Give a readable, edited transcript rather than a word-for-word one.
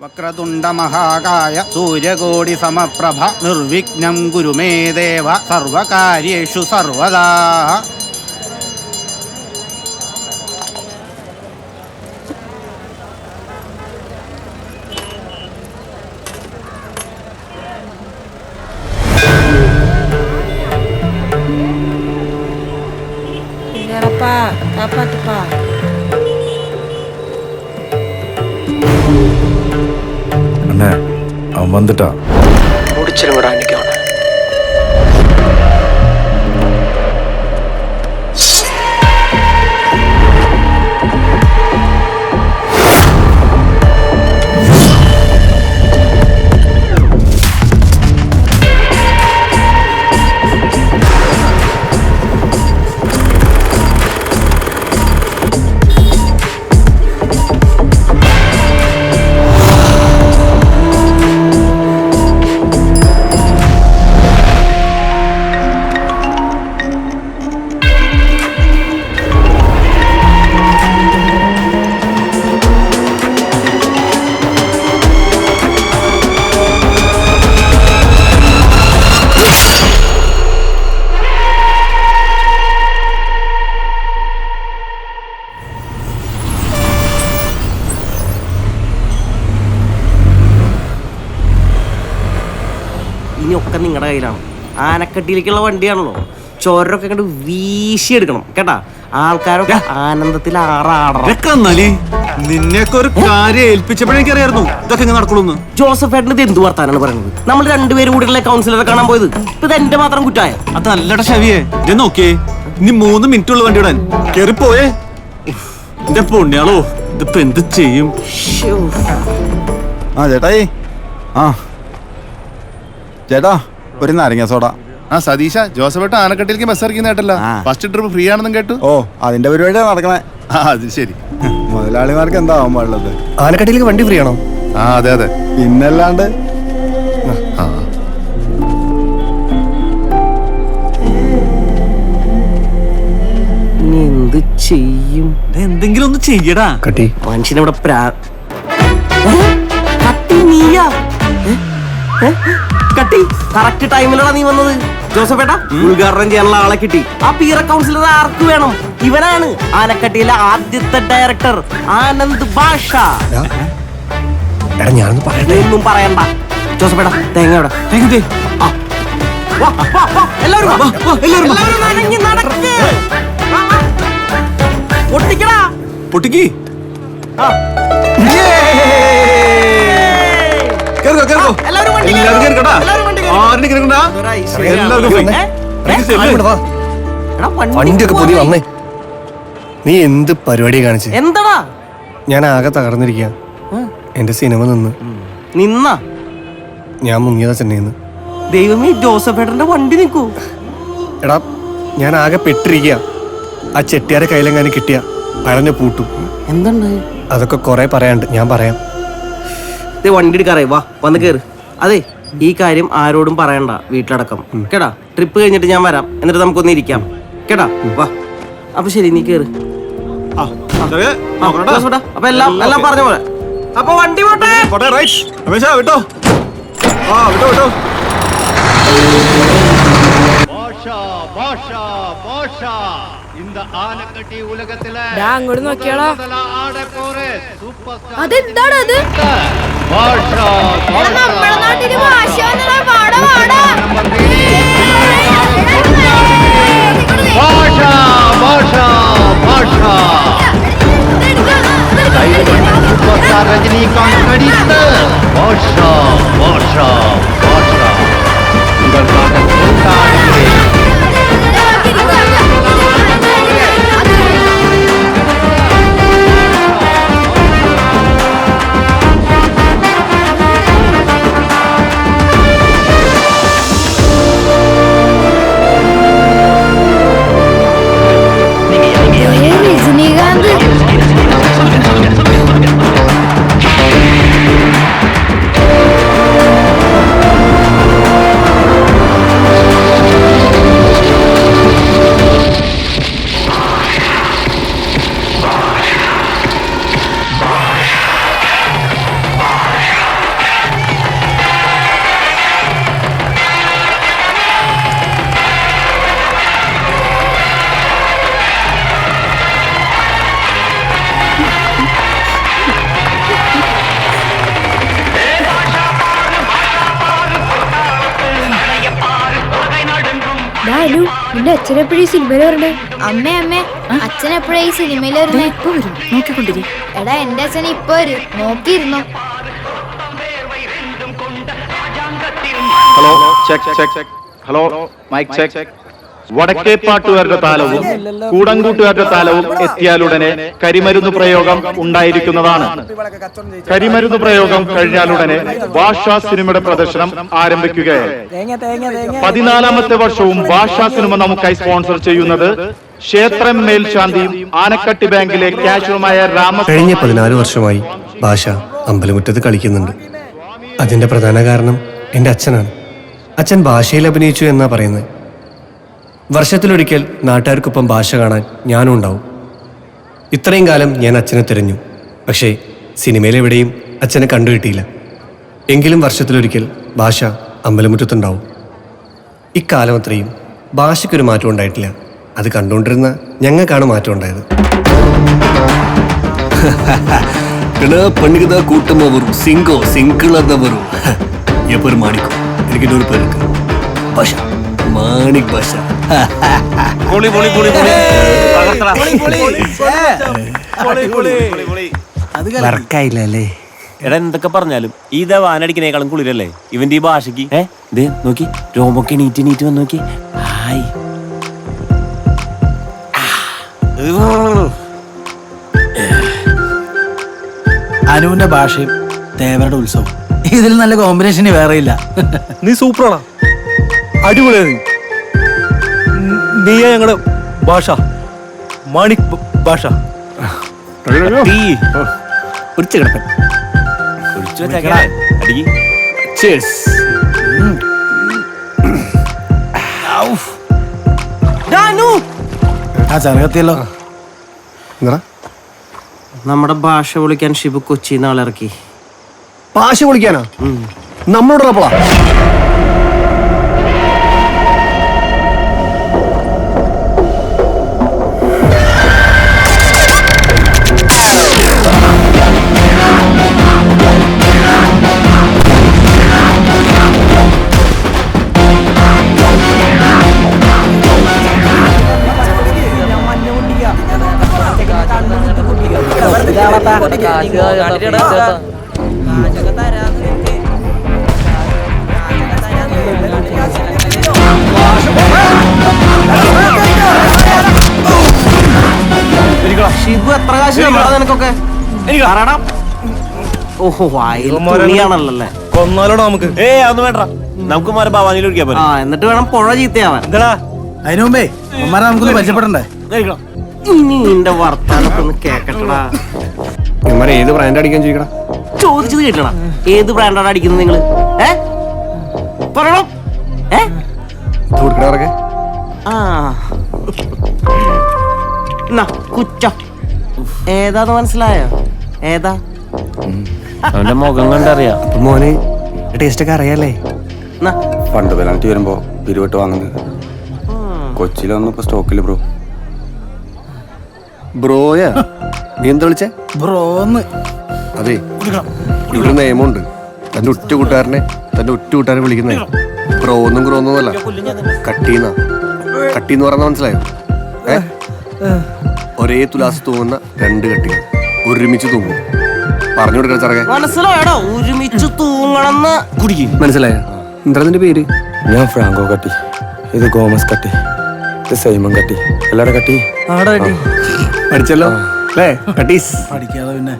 വക്രതുണ്ട മഹാകായ സൂര്യകോടി സമപ്രഭ നിർവിഘ്നം കുരു മേ ദേവ സർവകാര്യേഷു സർവദാ. அண்ணே அவன் வந்துட்டான். முடிச்சிருங்கடா இன்னைக்கு அவனை. ഇനിയൊക്കെ നിങ്ങളുടെ കയ്യിലാണ്. ആനക്കട്ടിയിലേക്കുള്ള വണ്ടിയാണല്ലോ. ചോരൊക്കെ കണ്ട് വീശിയെടുക്കണം കേട്ടാ. ആൾക്കാരൊക്കെ ആനന്ദത്തിൽ ആറാടണം. നിന്നെയൊക്കെ ഒരു കാര്യം ഏൽപ്പിച്ചപ്പോഴേക്കറിയായിരുന്നു ഇതൊക്കെ ഇങ്ങനെ നടക്കുള്ളൂ. ജോസഫ് ഏട്ടൻ ഇത് എന്ത് വർത്താനാണ് പറയുന്നത്? നമ്മൾ രണ്ടുപേരും കൂടിയുള്ള കൗൺസിലറെ കാണാൻ പോയത്. ഇപ്പൊ ഇത് എന്റെ മാത്രം കുറ്റായ? അതല്ലട ഷവിയെ, ഞാൻ നോക്കിയേ, ഇനി 3 മിനിറ്റുള്ള വണ്ടി ഇടാൻ കേറിപ്പോയേ. എന്റെ പൊണ്യാളോ, ഇതിപ്പോ എന്ത് ചെയ്യും? ചേട്ടായി, ചേട്ടാ ഒരു നാരങ്ങ സോഡ. സതീശ, ജോസഫേട്ട ആനക്കട്ടിലേക്ക് ബസ് ഇറക്കി കേട്ടല്ലോ. ഫസ്റ്റ് ട്രിപ്പ് ഫ്രീ ആണെന്നും കേട്ടു. ഓ, അതിന്റെ പരിപാടിയാണ് നടക്കണേ. അത് ശരി. മുതലാളിമാർക്ക് എന്താവാൻ പാടുള്ളത്? ആനക്കട്ടിയിലേക്ക് വണ്ടി ഫ്രീ ആണോ? അതെ അതെ, പിന്നല്ലാണ്ട്. എന്ത് ചെയ്യും? എന്തെങ്കിലും ഒന്ന് ചെയ്യടാ. കട്ടി മനുഷ്യനിവിടെ നീയാ കട്ടി. കറക്റ്റ് ടൈമിലാണ് നീ വന്നത്. ജോസഫേട്ട, ഉദ്ഘാടനം ചെയ്യാനുള്ള ആളെ കിട്ടി. ആ പീറ കൗൺസിലർ ആർക്ക് വേണം? ഇവനാണ് ആനക്കട്ടിയിലെ ആദ്യത്തെ ഡയറക്ടർ ആനന്ദ് ഭാഷ. ഒന്നും പറയണ്ട. ജോസഫേട്ട, തേങ്ങ എവിടെ? പൊട്ടിക്കടാ. പൊട്ടിക്ക്. വണ്ടിയൊക്കെ പുതിയ വന്നേ. നീ എന്ത് പരിപാടി കാണിച്ചു? എന്താ? ഞാൻ ആകെ തകർന്നിരിക്കുക. എന്റെ സിനിമ നിന്ന ഞാൻ മുങ്ങിയതാ ചെന്നൈന്ന്. ദൈവമേ, ജോസഫേട്ടന്റെ വണ്ടി നിൽക്കൂ. എടാ, ഞാൻ ആകെ പെട്ടിരിക്കുക. ആ ചെട്ടിയാരെ കയ്യിലെങ്ങാനും കിട്ടിയ അഴഞ്ഞ പൂട്ടും. എന്തുണ്ടായി? അതൊക്കെ കൊറേ പറയാണ്ട്, ഞാൻ പറയാം. വണ്ടി എടുക്കാറേ, വാ വന്ന് കേറ്. അതെ, ഈ കാര്യം ആരോടും പറയണ്ട, വീട്ടിലടക്കം കേട്ടാ. ട്രിപ്പ് കഴിഞ്ഞിട്ട് ഞാൻ വരാം, എന്നിട്ട് നമുക്കൊന്ന് ഇരിക്കാം കേട്ടാ. വാ, അപ്പൊ ശരി, നീ കേറ്. അപ്പൊ എല്ലാം പറഞ്ഞ പോലെ. അപ്പൊ വണ്ടി പോട്ടെ. വിട്ടോ. അങ്ങോട്ട് നോക്കിയാളോ. അതെന്താണ് അത്? നമ്മുടെ നാട്ടില് ഭാഷ രജനീകാന്ത് നടിത്ത് ഭാഷ ഭാഷ ഭാഷ അനു നിന്റെ അച്ഛനെപ്പോഴും ഈ സിനിമയിൽ വരണേ? അമ്മേ അമ്മേ അച്ഛൻ എപ്പോഴാ ഈ സിനിമയിൽ വരുന്നേ? നോക്കിക്കൊണ്ടിരി. എടാ എന്റെ അച്ഛൻ ഇപ്പൊ വരും, നോക്കിയിരുന്നു. Hello check check. Hello mic check. വടക്കേപ്പാട്ടുകാരുടെ താലവും കൂടങ്കൂട്ടുകാരുടെ താലവും എത്തിയാലുടനെ കരിമരുന്ന് പ്രയോഗം ഉണ്ടായിരിക്കുന്നതാണ്. കരിമരുന്ന് പ്രയോഗം കഴിഞ്ഞാലുടനെ ഭാഷാ സിനിമയുടെ പ്രദർശനം ആരംഭിക്കുകയായി. 14ാമത്തെ വർഷവും ഭാഷാ സിനിമ നമുക്കായി സ്പോൺസർ ചെയ്യുന്നത് ക്ഷേത്രം മേൽശാന്തിയും ആനക്കട്ടി ബാങ്കിലെ ക്യാഷുമായ കഴിഞ്ഞ 14 വർഷമായി ഭാഷ അമ്പലമുറ്റത്ത് കളിക്കുന്നുണ്ട്. അതിന്റെ പ്രധാന കാരണം എന്റെ അച്ഛനാണ്. അച്ഛൻ ഭാഷയിൽ അഭിനയിച്ചു എന്നാ പറയുന്നത്. വർഷത്തിലൊരിക്കൽ നാട്ടുകാർക്കൊപ്പം ഭാഷ കാണാൻ ഞാനും ഉണ്ടാവും. ഇത്രയും കാലം ഞാൻ അച്ഛനെ തിരഞ്ഞു, പക്ഷേ സിനിമയിലെവിടെയും അച്ഛനെ കണ്ടുകിട്ടിയില്ല. എങ്കിലും വർഷത്തിലൊരിക്കൽ ഭാഷ അമ്പലമുറ്റത്തുണ്ടാവും. ഇക്കാലം അത്രയും ഭാഷയ്ക്കൊരു മാറ്റം ഉണ്ടായിട്ടില്ല. അത് കണ്ടുകൊണ്ടിരുന്ന ഞങ്ങൾക്കാണ് മാറ്റം ഉണ്ടായത്. പെണ്ണുകത കൂട്ടമ വരും സിംഗോ സിംഗിളത വരും എപ്പോഴും മാണിക്കും എനിക്ക് ഒരു പേർക്ക് ഭാഷ മാണിക് ഭാഷ. വർക്കായില്ലേ? എടാ എന്തൊക്കെ പറഞ്ഞാലും ഈ വാനടിക്കണേക്കാളും കുളിരല്ലേ ഇവന്റെ ഈ ഭാഷക്ക്. നോക്കി രോമൊക്കെ നീറ്റ് വന്ന് നോക്കി. ഹായ് അനുവിന്റെ ഭാഷയും തേവരുടെ ഉത്സവം, ഇതിൽ നല്ല കോമ്പിനേഷൻ വേറെ ഇല്ല. നീ സൂപ്പറാണ്, അടിപൊളിയാണ്. നീയാ ഞങ്ങളുടെ ഭാഷ മാണിക് ഭാഷ. ആ ചെറുകത്തിയല്ലോ. നമ്മുടെ ഭാഷ വിളിക്കാൻ ഷിബു കൊച്ചിന്ന് ആളിറക്കി. ഭാഷ വിളിക്കാനാ നമ്മളോടുള്ളപ്പോളാ. ഷിബു എത്ര കാശ് നിനക്കൊക്കെ? ഓഹോ വായിലാണല്ലേ. കൊന്നാലോടാ നമുക്ക്. അതൊന്നും വേണ്ട, നമുക്ക് മാറി ഭവാനിയിൽ ഒഴിക്കാൻ പറ്റും. എന്നിട്ട് വേണം പുഴ ചീത്തയാവാൻ. അതിനു മുമ്പേ ഉമ്മാരെ നമുക്കൊന്ന് പരിചയപ്പെടണ്ടേ? ഇനി നിന്റെ വർത്താനത്തൊന്ന് കേക്കട്ടടാ. ഏത് ബ്രാൻഡ് അടിക്കാൻ ചോദിക്കടാ? ചോദിച്ചത് കേട്ടടാ, ഏത് ബ്രാൻഡാണ് അടിക്കുന്നത് നിങ്ങള്? പറയണം. കുറ്റ ഏതാന്ന് മനസ്സിലായോ? ഏതാ? അവന്റെ മുഖം കണ്ടറിയാം. മോനെ ടേസ്റ്റ് ഒക്കെ അറിയാലേ? പണ്ട് പെനാൽറ്റി വരുമ്പോ പിരിവിട്ട് വാങ്ങുന്നത് കൊച്ചിയിലൊന്നും ഇപ്പൊ സ്റ്റോക്കില് ബ്രോ. ബ്രോയാ? നീ എന്താ വിളിച്ചേ? ബ്രോന്ന്. അതെ, ഇവിടെ നിയമമുണ്ട്. തന്റെ ഒറ്റ കൂട്ടുകാരനെ വിളിക്കുന്നേ ബ്രോന്നും ഗ്രോന്നല്ല, കട്ടീന്ന. കട്ടീന്ന് പറഞ്ഞ മനസ്സിലായോ? ഒരേ തുലാസ് തൂങ്ങുന്ന 2 കട്ടികൾ ഒരുമിച്ച് തൂങ്ങും. പറഞ്ഞു കൊടുക്കാൻ ചെറുക്കെ മനസ്സിലായോ? ഒരുമിച്ച് തൂങ്ങണമെന്ന് കുടിക്കും. മനസ്സിലായോ? എന്താ നിന്റെ പേര്? ഞാൻ ഫ്രാങ്കോ കട്ടി, ഇത് ഗോമസ് കട്ടി, ഇത് സൈമൺ കട്ടി. എല്ലാടെ കട്ടി പഠിച്ചല്ലോ അല്ലേ? കട്ടീസ് പഠിക്കാതെ പിന്നെ